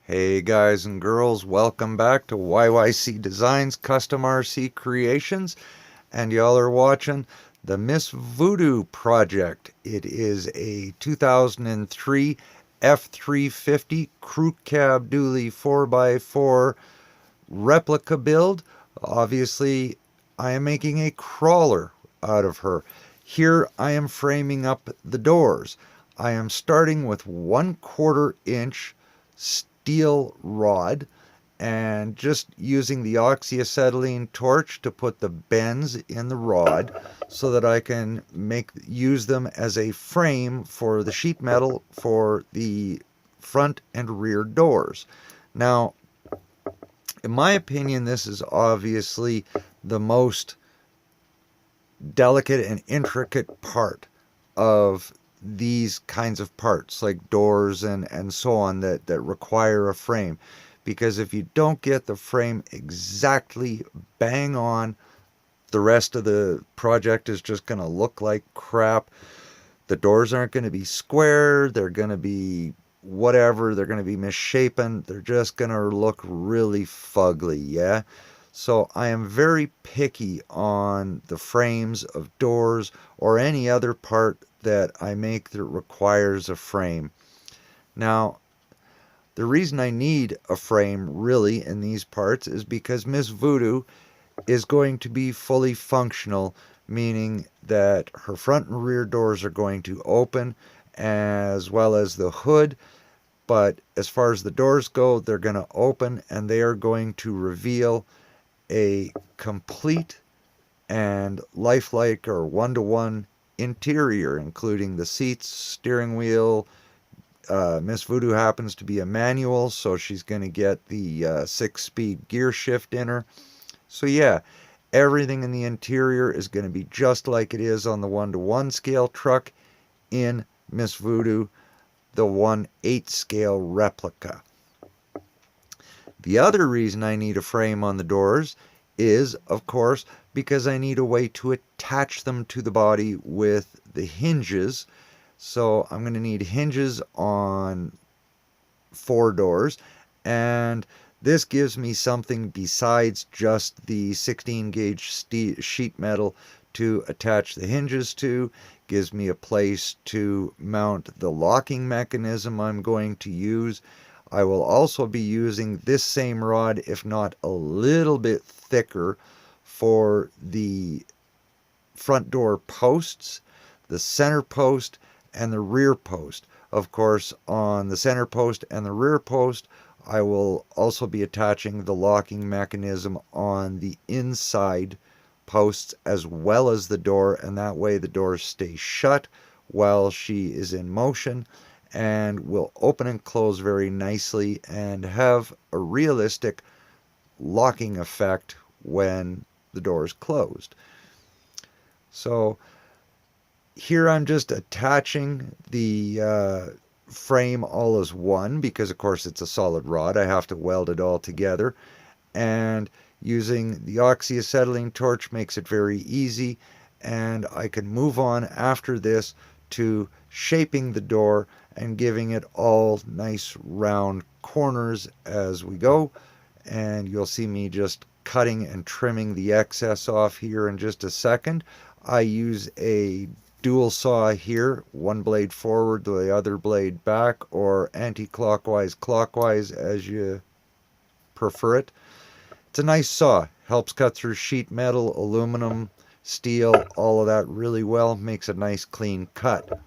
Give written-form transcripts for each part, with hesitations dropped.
Hey guys and girls, welcome back to YYC Designz Custom RC Creations, and y'all are watching the Miss Voodoo project. It is a 2003 F350 crew cab dually 4x4 replica build. Obviously, I am making a crawler out of her. Here I am framing up the doors. I am starting with 1/4 inch steel rod and just using the oxyacetylene torch to put the bends in the rod so that I can use them as a frame for the sheet metal for the front and rear doors. Now, in my opinion, this is obviously the most delicate and intricate part of these kinds of parts, like doors and so on, that require a frame. Because if you don't get the frame exactly bang on, the rest of the project is just going to look like crap. The doors aren't going to be square, they're going to be whatever, they're going to be misshapen, they're just going to look really fugly, yeah? So I am very picky on the frames of doors or any other part that I make that requires a frame. Now, the reason I need a frame really in these parts is because Miss Voodoo is going to be fully functional, meaning that her front and rear doors are going to open as well as the hood. But as far as the doors go, they're going to open and they are going to reveal a complete and lifelike or one-to-one interior, including the seats, steering wheel. Miss Voodoo happens to be a manual, so she's going to get the 6-speed gear shift in her. So yeah, everything in the interior is going to be just like it is on the 1-to-1 scale truck in Miss Voodoo, the 1/8 scale replica. The other reason I need a frame on the doors is, of course, because I need a way to attach them to the body with the hinges. So I'm going to need hinges on 4 doors, and this gives me something besides just the 16 gauge sheet metal to attach the hinges to. Gives me a place to mount the locking mechanism I'm going to use. I will also be using this same rod, if not a little bit thicker, for the front door posts, the center post, and the rear post. Of course, on the center post and the rear post, I will also be attaching the locking mechanism on the inside posts as well as the door, and that way the door stays shut while she is in motion and will open and close very nicely and have a realistic locking effect when the door is closed. So here I'm just attaching the frame all as one because of course it's a solid rod. I have to weld it all together, and using the oxyacetylene torch makes it very easy, and I can move on after this to shaping the door and giving it all nice round corners as we go. And you'll see me just cutting and trimming the excess off here in just a second. I use a dual saw here, one blade forward, the other blade back, or anti-clockwise, clockwise as you prefer it. It's a nice saw, helps cut through sheet metal, aluminum, steel, all of that really well, makes a nice clean cut.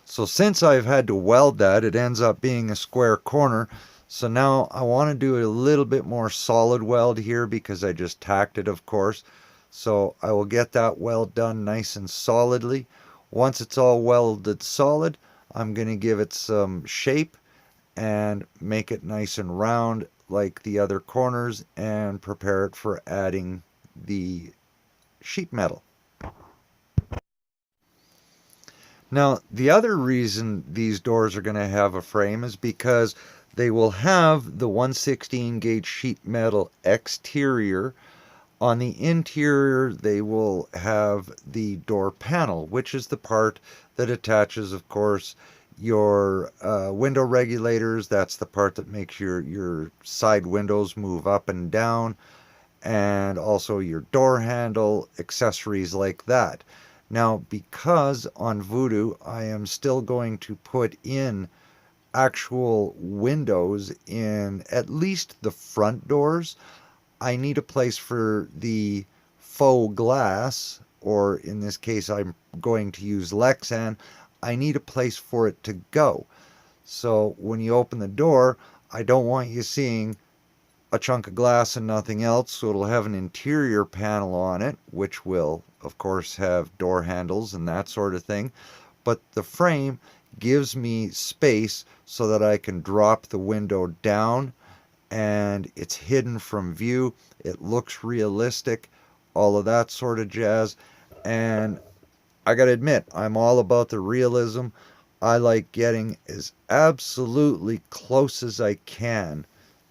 So since I've had to weld that, it ends up being a square corner. So now I want to do a little bit more solid weld here because I just tacked it, of course. So I will get that weld done nice and solidly. Once it's all welded solid, I'm going to give it some shape and make it nice and round like the other corners and prepare it for adding the sheet metal. Now, the other reason these doors are going to have a frame is because they will have the 1/16 gauge sheet metal exterior. On the interior, they will have the door panel, which is the part that attaches, of course, your window regulators, that's the part that makes your side windows move up and down, and also your door handle, accessories like that. Now, because on Voodoo I am still going to put in actual windows in at least the front doors, I need a place for the faux glass, or in this case I'm going to use Lexan. I need a place for it to go. So when you open the door, I don't want you seeing a chunk of glass and nothing else, so it'll have an interior panel on it, which will, of course, have door handles and that sort of thing. But the frame gives me space so that I can drop the window down and it's hidden from view. It looks realistic, all of that sort of jazz. And I gotta admit, I'm all about the realism. I like getting as absolutely close as I can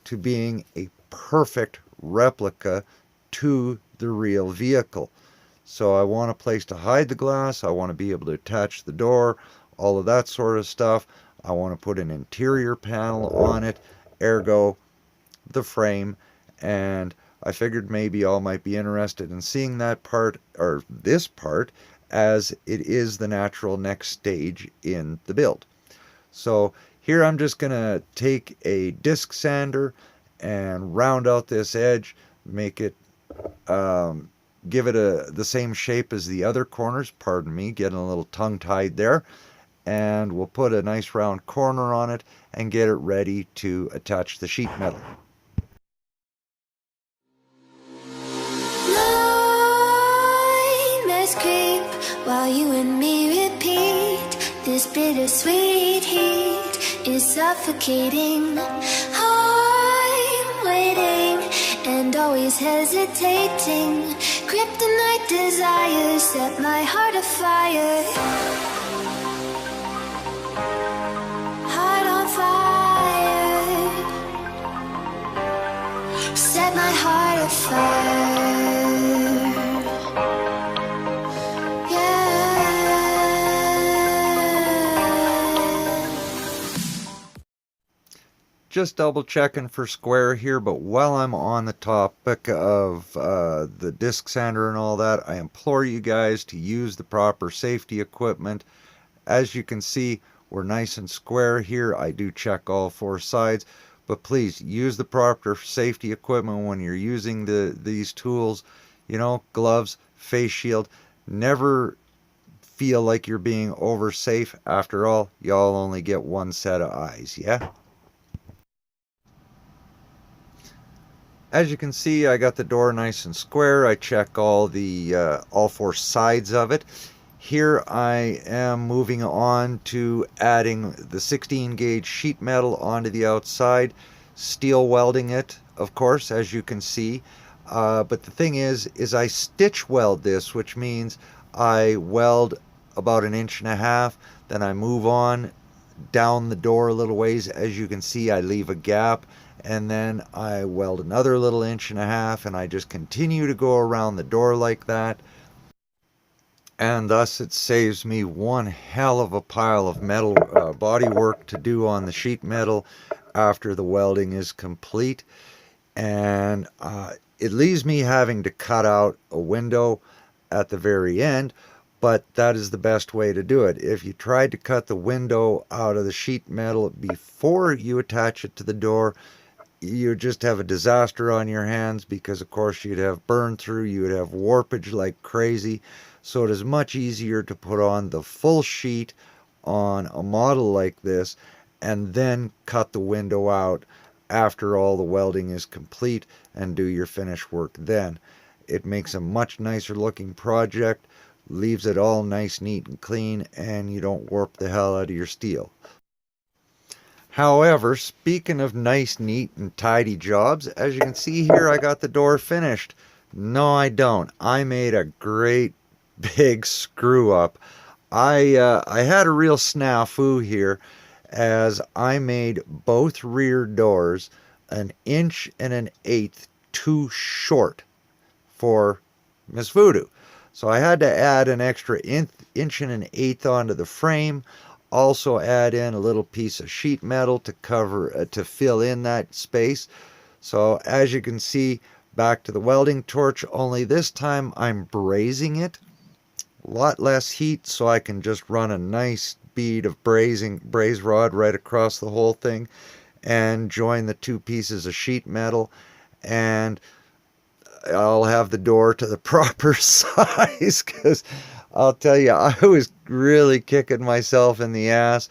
to being a perfect replica to the real vehicle. So I want a place to hide the glass. I want to be able to attach the door, all of that sort of stuff. I want to put an interior panel on it, ergo the frame. And I figured maybe y'all might be interested in seeing that part, or this part, as it is the natural next stage in the build. So here I'm just going to take a disc sander and round out this edge, make it, give it the same shape as the other corners. Pardon me, getting a little tongue-tied there. And we'll put a nice round corner on it and get it ready to attach the sheet metal. Nightmares creep while you and me repeat. This bittersweet heat is suffocating. I'm waiting and always hesitating. Kryptonite desires set my heart afire. Heart on fire. Set my heart afire. Just double checking for square here, but while I'm on the topic of the disc sander and all that, I implore you guys to use the proper safety equipment. As you can see, we're nice and square here. I do check all four sides, but please use the proper safety equipment when you're using these tools. You know, gloves, face shield. Never feel like you're being over safe. After all, y'all only get one set of eyes, yeah? As you can see, I got the door nice and square. I check all four sides of it. Here I am moving on to adding the 16 gauge sheet metal onto the outside, steel welding it, of course, as you can see. But the thing is I stitch weld this, which means I weld about 1.5 inches, then I move on down the door a little ways. As you can see, I leave a gap, and then I weld another little 1.5 inches, and I just continue to go around the door like that. And thus it saves me one hell of a pile of metal body work to do on the sheet metal after the welding is complete. And it leaves me having to cut out a window at the very end, but that is the best way to do it. If you tried to cut the window out of the sheet metal before you attach it to the door, you just have a disaster on your hands, because of course you'd have burn through, you would have warpage like crazy. So it is much easier to put on the full sheet on a model like this and then cut the window out after all the welding is complete and do your finish work then. It makes a much nicer looking project, leaves it all nice, neat and clean, and you don't warp the hell out of your steel. However, speaking of nice, neat, and tidy jobs, as you can see here, I got the door finished. No, I don't. I made a great big screw up. I had a real snafu here, as I made both rear doors 1 1/8 inches too short for Miss Voodoo. So I had to add an extra 1.8 inches onto the frame. also add in a little piece of sheet metal to cover, to fill in that space. So as you can see, back to the welding torch, only this time I'm brazing it. A lot less heat, so I can just run a nice bead of braze rod right across the whole thing and join the two pieces of sheet metal, and I'll have the door to the proper size, because I'll tell you, I was really kicking myself in the ass.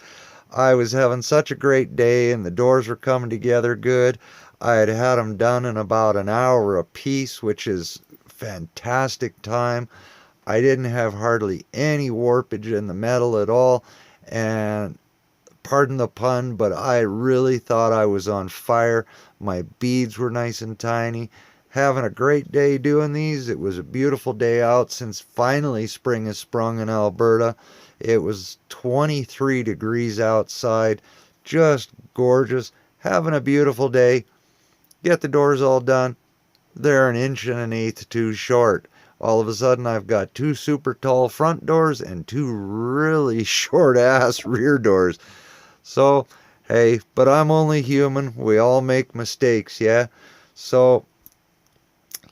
I was having such a great day and the doors were coming together good. I had had them done in about an hour a piece, which is fantastic time. I didn't have hardly any warpage in the metal at all, and pardon the pun, but I really thought I was on fire. My beads were nice and tiny. Having a great day doing these. It was a beautiful day out since finally spring has sprung in Alberta. It was 23 degrees outside. Just gorgeous. Having a beautiful day. Get the doors all done. They're 1.125 too short. All of a sudden I've got two super tall front doors and two really short ass rear doors. So, hey, but I'm only human. We all make mistakes, yeah? So,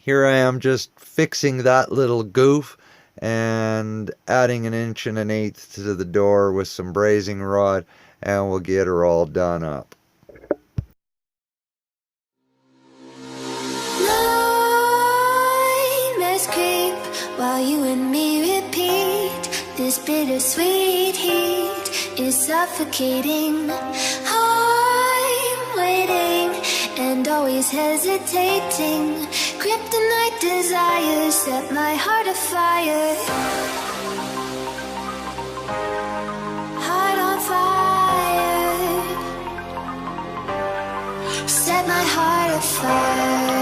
here I am just fixing that little goof and adding 1.125 to the door with some brazing rod, and we'll get her all done up. Nightmares creep while you and me repeat. This bittersweet heat is suffocating. I'm waiting and always hesitating. Kryptonite desires set my heart afire. Heart on fire. Set my heart afire.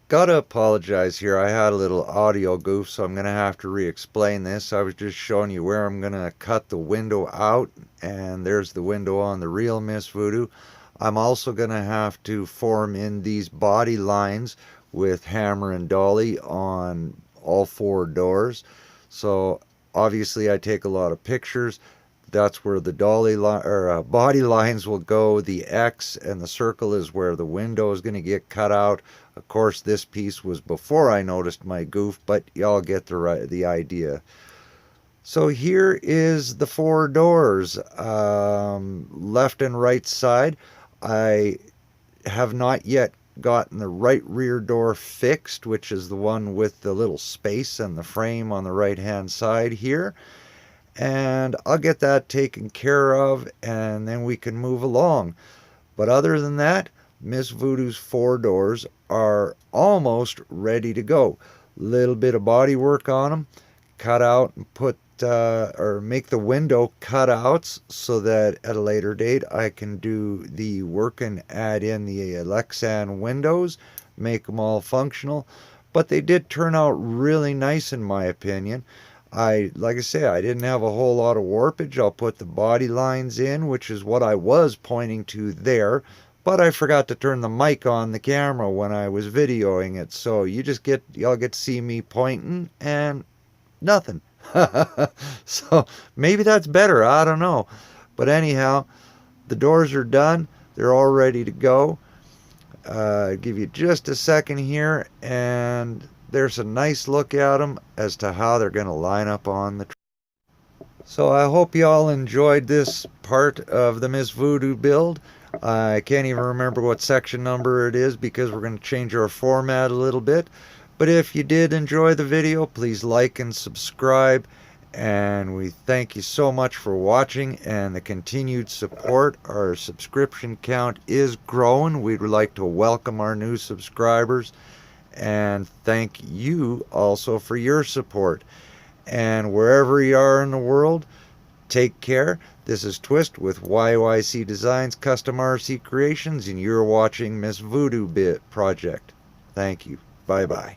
Gotta apologize here. I had a little audio goof, so I'm gonna have to re-explain this. I was just showing you where I'm gonna cut the window out, and there's the window on the real Miss Voodoo. I'm also gonna have to form in these body lines with hammer and dolly on all four doors. So obviously I take a lot of pictures. That's where the body lines will go. The X and the circle is where the window is going to get cut out. Of course, this piece was before I noticed my goof, but y'all get the idea. So here is the four doors, left and right side. I have not yet gotten the right rear door fixed, which is the one with the little space and the frame on the right hand side here. And I'll get that taken care of, and then we can move along. But other than that, Miss Voodoo's four doors are almost ready to go. Little bit of body work on them, cut out and put or make the window cutouts so that at a later date I can do the work and add in the Lexan windows, make them all functional. But they did turn out really nice in my opinion. Like I say, I didn't have a whole lot of warpage. I'll put the body lines in, which is what I was pointing to there, but I forgot to turn the mic on the camera when I was videoing it, so y'all get to see me pointing and nothing. So maybe that's better, I don't know. But anyhow, the doors are done. They're all ready to go. Give you just a second here, and there's a nice look at them as to how they're going to line up on the tree. So I hope you all enjoyed this part of the Miss Voodoo build. I can't even remember what section number it is because we're going to change our format a little bit. But if you did enjoy the video, please like and subscribe. And we thank you so much for watching and the continued support. Our subscription count is growing. We'd like to welcome our new subscribers. And thank you also for your support. And wherever you are in the world, take care. This is Twist with YYC Designz Custom RC Creations, and you're watching Miss Voodoo Project. Thank you. Bye-bye.